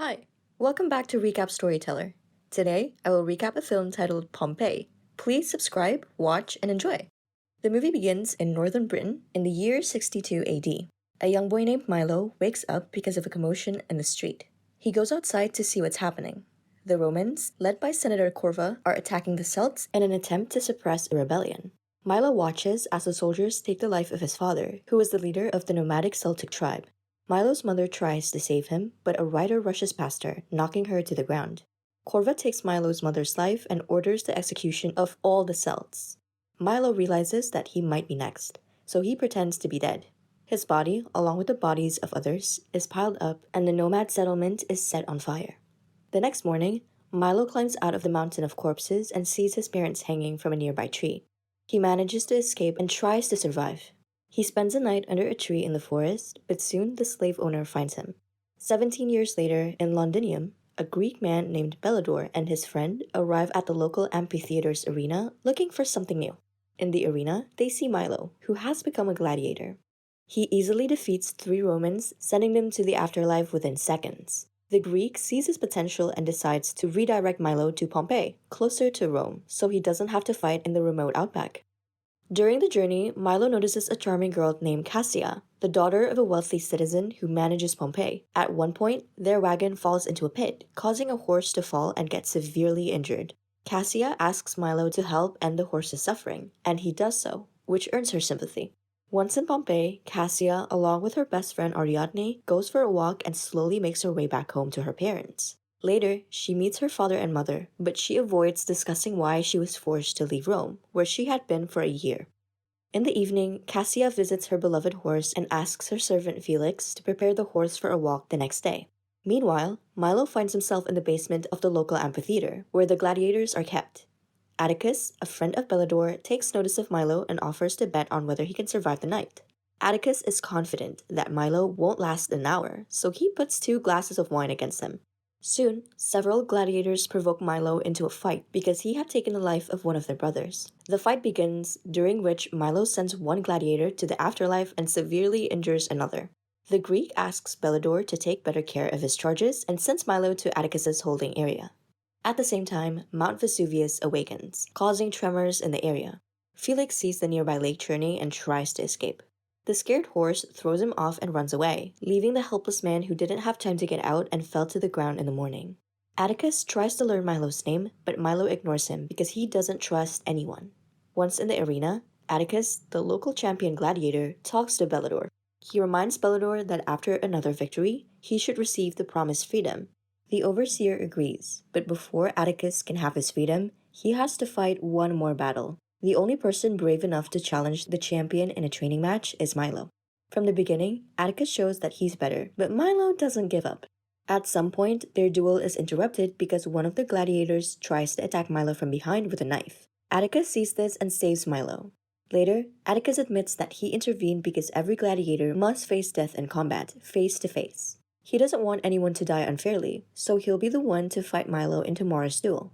Hi, welcome back to Recap Storyteller. Today, I will recap a film titled Pompeii. Please subscribe, watch, and enjoy. The movie begins in northern Britain in the year 62 AD. A young boy named Milo wakes up because of a commotion in the street. He goes outside to see what's happening. The Romans, led by Senator Corva, are attacking the Celts in an attempt to suppress a rebellion. Milo watches as the soldiers take the life of his father, who was the leader of the nomadic Celtic tribe. Milo's mother tries to save him, but a rider rushes past her, knocking her to the ground. Corva takes Milo's mother's life and orders the execution of all the Celts. Milo realizes that he might be next, so he pretends to be dead. His body, along with the bodies of others, is piled up and the nomad settlement is set on fire. The next morning, Milo climbs out of the mountain of corpses and sees his parents hanging from a nearby tree. He manages to escape and tries to survive. He spends a night under a tree in the forest, but soon the slave owner finds him. 17 years later, in Londinium, a Greek man named Bellador and his friend arrive at the local amphitheater's arena looking for something new. In the arena, they see Milo, who has become a gladiator. He easily defeats 3 Romans, sending them to the afterlife within seconds. The Greek sees his potential and decides to redirect Milo to Pompeii, closer to Rome, so he doesn't have to fight in the remote outback. During the journey, Milo notices a charming girl named Cassia, the daughter of a wealthy citizen who manages Pompeii. At one point, their wagon falls into a pit, causing a horse to fall and get severely injured. Cassia asks Milo to help end the horse's suffering, and he does so, which earns her sympathy. Once in Pompeii, Cassia, along with her best friend Ariadne, goes for a walk and slowly makes her way back home to her parents. Later, she meets her father and mother, but she avoids discussing why she was forced to leave Rome, where she had been for a year. In the evening, Cassia visits her beloved horse and asks her servant Felix to prepare the horse for a walk the next day. Meanwhile, Milo finds himself in the basement of the local amphitheater, where the gladiators are kept. Atticus, a friend of Bellador, takes notice of Milo and offers to bet on whether he can survive the night. Atticus is confident that Milo won't last an hour, so he puts 2 glasses of wine against him. Soon, several gladiators provoke Milo into a fight because he had taken the life of one of their brothers. The fight begins, during which Milo sends one gladiator to the afterlife and severely injures another. The Greek asks Bellador to take better care of his charges and sends Milo to Atticus's holding area. At the same time, Mount Vesuvius awakens, causing tremors in the area. Felix sees the nearby lake churning and tries to escape. The scared horse throws him off and runs away, leaving the helpless man who didn't have time to get out and fell to the ground in the morning. Atticus tries to learn Milo's name, but Milo ignores him because he doesn't trust anyone. Once in the arena, Atticus, the local champion gladiator, talks to Bellador. He reminds Bellador that after another victory, he should receive the promised freedom. The overseer agrees, but before Atticus can have his freedom, he has to fight one more battle. The only person brave enough to challenge the champion in a training match is Milo. From the beginning, Atticus shows that he's better, but Milo doesn't give up. At some point, their duel is interrupted because one of the gladiators tries to attack Milo from behind with a knife. Atticus sees this and saves Milo. Later, Atticus admits that he intervened because every gladiator must face death in combat, face to face. He doesn't want anyone to die unfairly, so he'll be the one to fight Milo in tomorrow's duel.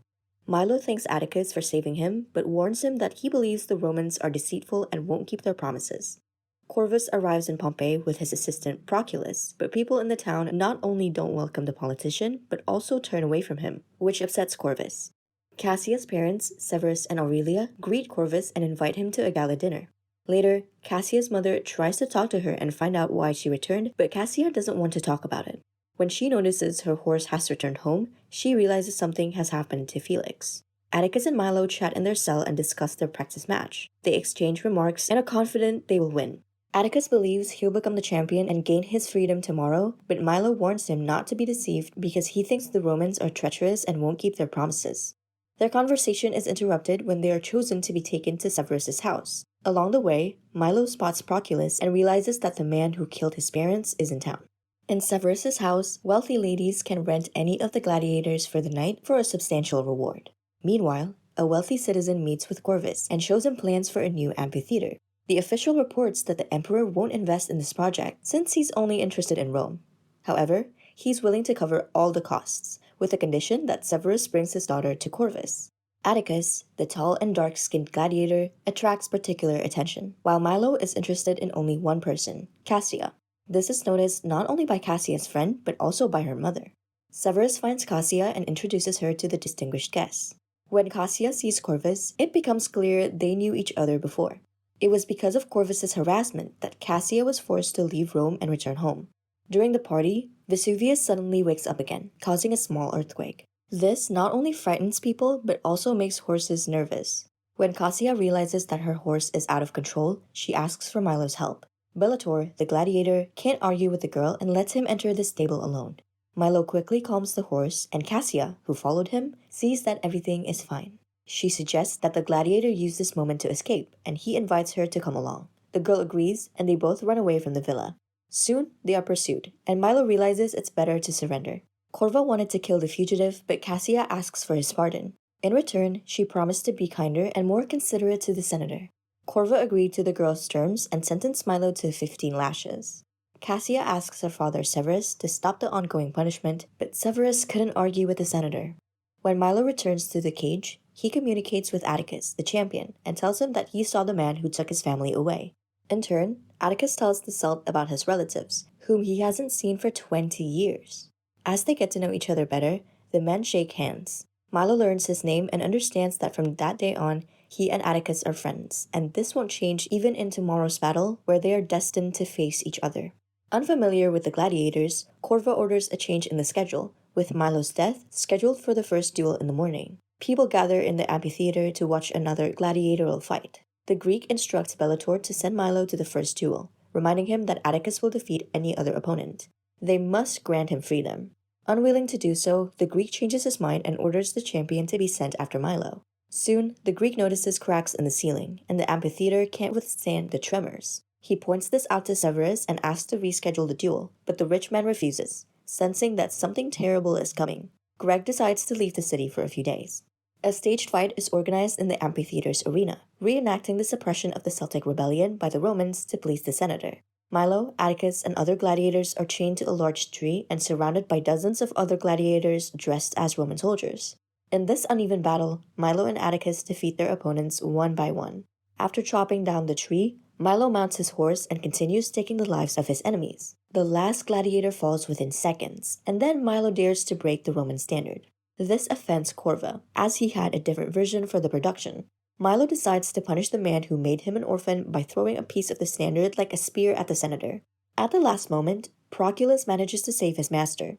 Milo thanks Atticus for saving him, but warns him that he believes the Romans are deceitful and won't keep their promises. Corvus arrives in Pompeii with his assistant Proculus, but people in the town not only don't welcome the politician, but also turn away from him, which upsets Corvus. Cassia's parents, Severus and Aurelia, greet Corvus and invite him to a gala dinner. Later, Cassia's mother tries to talk to her and find out why she returned, but Cassia doesn't want to talk about it. When she notices her horse has returned home, she realizes something has happened to Felix. Atticus and Milo chat in their cell and discuss their practice match. They exchange remarks and are confident they will win. Atticus believes he'll become the champion and gain his freedom tomorrow, but Milo warns him not to be deceived because he thinks the Romans are treacherous and won't keep their promises. Their conversation is interrupted when they are chosen to be taken to Severus's house. Along the way, Milo spots Proculus and realizes that the man who killed his parents is in town. In Severus's house, wealthy ladies can rent any of the gladiators for the night for a substantial reward. Meanwhile, a wealthy citizen meets with Corvus and shows him plans for a new amphitheater. The official reports that the emperor won't invest in this project since he's only interested in Rome. However, he's willing to cover all the costs, with the condition that Severus brings his daughter to Corvus. Atticus, the tall and dark-skinned gladiator, attracts particular attention, while Milo is interested in only one person, Cassia. This is noticed not only by Cassia's friend, but also by her mother. Severus finds Cassia and introduces her to the distinguished guests. When Cassia sees Corvus, it becomes clear they knew each other before. It was because of Corvus's harassment that Cassia was forced to leave Rome and return home. During the party, Vesuvius suddenly wakes up again, causing a small earthquake. This not only frightens people, but also makes horses nervous. When Cassia realizes that her horse is out of control, she asks for Milo's help. Bellator, the gladiator, can't argue with the girl and lets him enter the stable alone. Milo quickly calms the horse, and Cassia, who followed him, sees that everything is fine. She suggests that the gladiator use this moment to escape, and he invites her to come along. The girl agrees, and they both run away from the villa. Soon, they are pursued, and Milo realizes it's better to surrender. Corva wanted to kill the fugitive, but Cassia asks for his pardon. In return, she promised to be kinder and more considerate to the senator. Corva agreed to the girl's terms and sentenced Milo to 15 lashes. Cassia asks her father Severus to stop the ongoing punishment, but Severus couldn't argue with the senator. When Milo returns to the cage, he communicates with Atticus, the champion, and tells him that he saw the man who took his family away. In turn, Atticus tells the Celt about his relatives, whom he hasn't seen for 20 years. As they get to know each other better, the men shake hands. Milo learns his name and understands that from that day on, he and Atticus are friends, and this won't change even in tomorrow's battle, where they are destined to face each other. Unfamiliar with the gladiators, Corva orders a change in the schedule, with Milo's death scheduled for the first duel in the morning. People gather in the amphitheater to watch another gladiatorial fight. The Greek instructs Bellator to send Milo to the first duel, reminding him that Atticus will defeat any other opponent. They must grant him freedom. Unwilling to do so, the Greek changes his mind and orders the champion to be sent after Milo. Soon, the Greek notices cracks in the ceiling, and the amphitheater can't withstand the tremors. He points this out to Severus and asks to reschedule the duel, but the rich man refuses, sensing that something terrible is coming. Greg decides to leave the city for a few days. A staged fight is organized in the amphitheater's arena, reenacting the suppression of the Celtic rebellion by the Romans to please the senator. Milo, Atticus, and other gladiators are chained to a large tree and surrounded by dozens of other gladiators dressed as Roman soldiers. In this uneven battle, Milo and Atticus defeat their opponents one by one. After chopping down the tree, Milo mounts his horse and continues taking the lives of his enemies. The last gladiator falls within seconds, and then Milo dares to break the Roman standard. This offends Corva, as he had a different version for the production. Milo decides to punish the man who made him an orphan by throwing a piece of the standard like a spear at the senator. At the last moment, Proculus manages to save his master.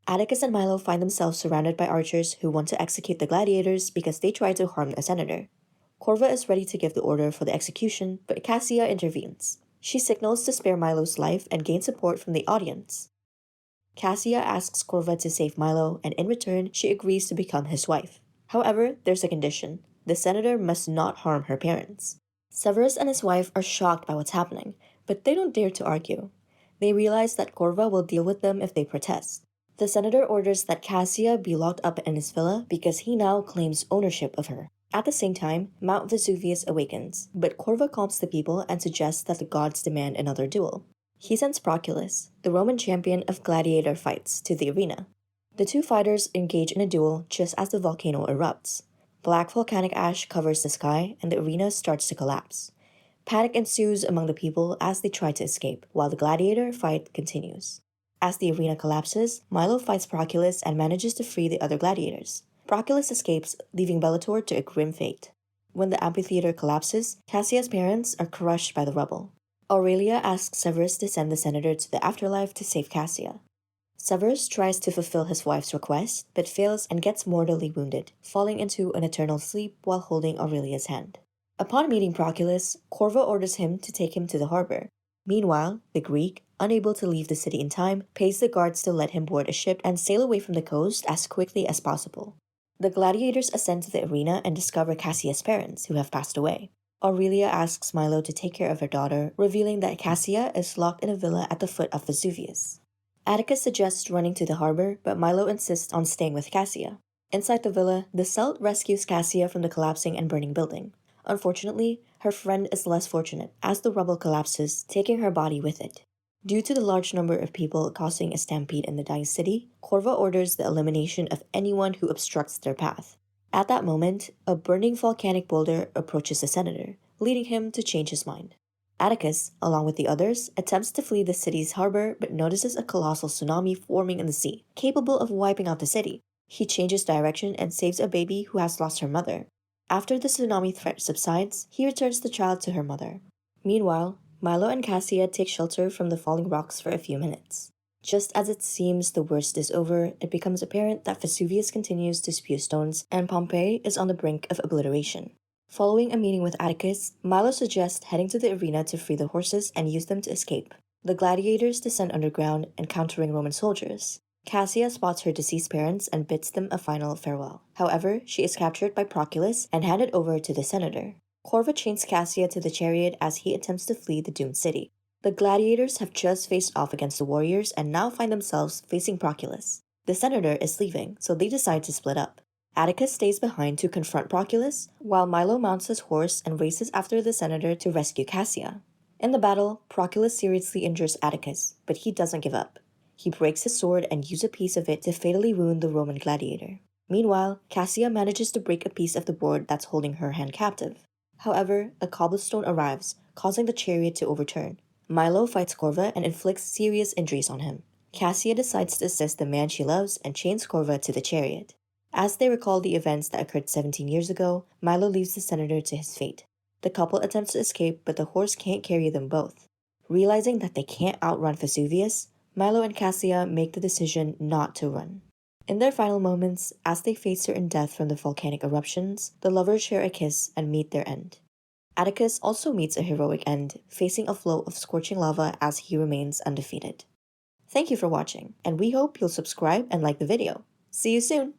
Atticus and Milo find themselves surrounded by archers who want to execute the gladiators because they tried to harm the senator. Corva is ready to give the order for the execution, but Cassia intervenes. She signals to spare Milo's life and gain support from the audience. Cassia asks Corva to save Milo, and in return, she agrees to become his wife. However, there's a condition. The senator must not harm her parents. Severus and his wife are shocked by what's happening, but they don't dare to argue. They realize that Corva will deal with them if they protest. The senator orders that Cassia be locked up in his villa because he now claims ownership of her. At the same time, Mount Vesuvius awakens, but Corva calms the people and suggests that the gods demand another duel. He sends Proculus, the Roman champion of gladiator fights, to the arena. The two fighters engage in a duel just as the volcano erupts. Black volcanic ash covers the sky, and the arena starts to collapse. Panic ensues among the people as they try to escape, while the gladiator fight continues. As the arena collapses, Milo fights Proculus and manages to free the other gladiators. Proculus escapes, leaving Bellator to a grim fate. When the amphitheater collapses, Cassia's parents are crushed by the rubble. Aurelia asks Severus to send the senator to the afterlife to save Cassia. Severus tries to fulfill his wife's request, but fails and gets mortally wounded, falling into an eternal sleep while holding Aurelia's hand. Upon meeting Proculus, Corva orders him to take him to the harbor. Meanwhile, the Greek, unable to leave the city in time, pays the guards to let him board a ship and sail away from the coast as quickly as possible. The gladiators ascend to the arena and discover Cassia's parents, who have passed away. Aurelia asks Milo to take care of her daughter, revealing that Cassia is locked in a villa at the foot of Vesuvius. Atticus suggests running to the harbor, but Milo insists on staying with Cassia. Inside the villa, the Celt rescues Cassia from the collapsing and burning building. Unfortunately, her friend is less fortunate, as the rubble collapses, taking her body with it. Due to the large number of people causing a stampede in the dying city, Corva orders the elimination of anyone who obstructs their path. At that moment, a burning volcanic boulder approaches the senator, leading him to change his mind. Atticus, along with the others, attempts to flee the city's harbor but notices a colossal tsunami forming in the sea, capable of wiping out the city. He changes direction and saves a baby who has lost her mother. After the tsunami threat subsides, he returns the child to her mother. Meanwhile, Milo and Cassia take shelter from the falling rocks for a few minutes. Just as it seems the worst is over, it becomes apparent that Vesuvius continues to spew stones and Pompeii is on the brink of obliteration. Following a meeting with Atticus, Milo suggests heading to the arena to free the horses and use them to escape. The gladiators descend underground, encountering Roman soldiers. Cassia spots her deceased parents and bids them a final farewell. However, she is captured by Proculus and handed over to the senator. Corva chains Cassia to the chariot as he attempts to flee the doomed city. The gladiators have just faced off against the warriors and now find themselves facing Proculus. The senator is leaving, so they decide to split up. Atticus stays behind to confront Proculus, while Milo mounts his horse and races after the senator to rescue Cassia. In the battle, Proculus seriously injures Atticus, but he doesn't give up. He breaks his sword and uses a piece of it to fatally wound the Roman gladiator. Meanwhile, Cassia manages to break a piece of the board that's holding her hand captive. However, a cobblestone arrives, causing the chariot to overturn. Milo fights Corva and inflicts serious injuries on him. Cassia decides to assist the man she loves and chains Corva to the chariot. As they recall the events that occurred 17 years ago, Milo leaves the senator to his fate. The couple attempts to escape, but the horse can't carry them both. Realizing that they can't outrun Vesuvius, Milo and Cassia make the decision not to run. In their final moments, as they face certain death from the volcanic eruptions, the lovers share a kiss and meet their end. Atticus also meets a heroic end, facing a flow of scorching lava as he remains undefeated. Thank you for watching, and we hope you'll subscribe and like the video. See you soon!